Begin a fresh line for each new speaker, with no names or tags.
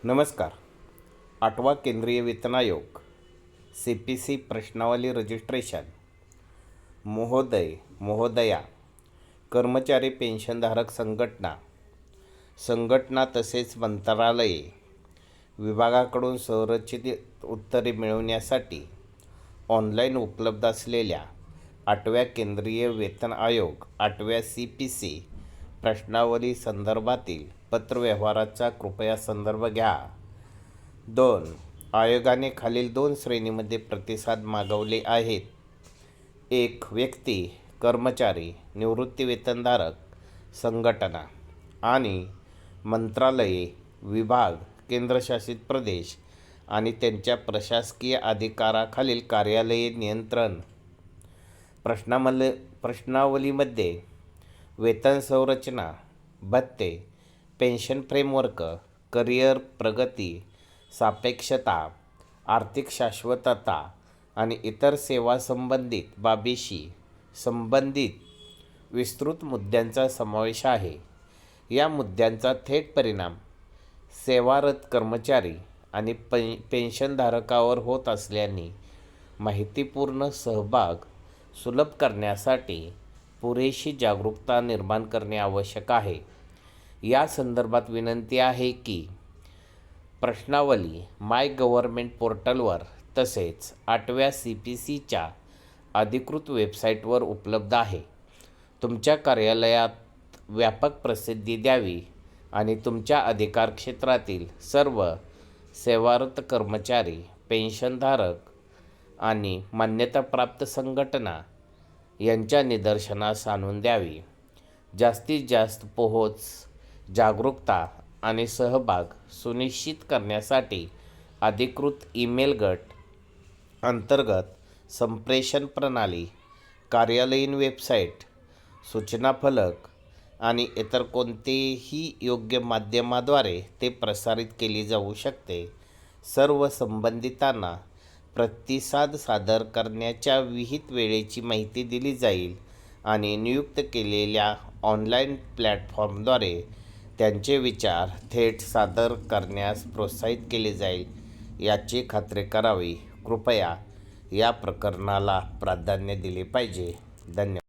नमस्कार. 8वा केंद्रीय वेतन आयोग CPC प्रश्नावली रजिस्ट्रेशन महोदय महोदया कर्मचारी पेन्शनधारक संघटना तसेच मंत्रालये विभागाकडून संरचित उत्तरे मिळवण्यासाठी ऑनलाईन उपलब्ध असलेल्या 8व्या केंद्रीय वेतन आयोग 8व्या CPC प्रश्नावली संदर्भातील पत्रव्यवहाराचा कृपया संदर्भ घ्या. 2. आयोगाने खालील 2 श्रेणींमध्ये प्रतिसाद मागवले आहेत. 1. व्यक्ती, कर्मचारी, निवृत्तीवेतनधारक संघटना आणि मंत्रालये, विभाग, केंद्रशासित प्रदेश आणि त्यांच्या प्रशासकीय अधिकाराखालील कार्यालये नियंत्रण. प्रश्नावलीमध्ये वेतन संरचना, भत्ते, पेन्शन फ्रेमवर्क, करिअर प्रगती, सापेक्षता, आर्थिक शाश्वतता आणि इतर सेवासंबंधित बाबींशी संबंधित विस्तृत मुद्द्यांचा समावेश आहे. या मुद्द्यांचा थेट परिणाम सेवारत कर्मचारी आणि पेन्शनधारकांवर होत असल्याने माहितीपूर्ण सहभाग सुलभ करण्यासाठी पुरेशी जागरूकता निर्माण करणे आवश्यक आहे. या संदर्भात विनंती आहे की प्रश्नावली माय गव्हर्नमेंट पोर्टलवर तसेच 8व्या CPCच्या अधिकृत वेबसाईटवर उपलब्ध आहे. तुमच्या कार्यालयात व्यापक प्रसिद्धी द्यावी आणि तुमच्या अधिकार क्षेत्रातील सर्व सेवारत कर्मचारी, पेन्शनधारक आणि मान्यताप्राप्त संघटना यांच्या निदर्शनास आणून द्यावी. जास्तीत जास्त पोहोच, जागरूकता आणि सहभाग सुनिश्चित करण्यासाठी अधिकृत ईमेल गट, अंतर्गत संप्रेषण प्रणाली, कार्यालयीन वेबसाईट, सूचना फलक आणि इतर कोणतेही योग्य माध्यमाद्वारे ते प्रसारित केले जाऊ शकते. सर्व संबंधितांना प्रतिसाद सादर करण्याच्या विहित वेळेची माहिती दिली जाईल आणि नियुक्त केलेल्या ऑनलाईन प्लॅटफॉर्मद्वारे त्यांचे विचार थेट सादर करण्यास प्रोत्साहित केले जाईल याची खात्री करावी. कृपया या प्रकरणाला प्राधान्य दिले पाहिजे. धन्यवाद.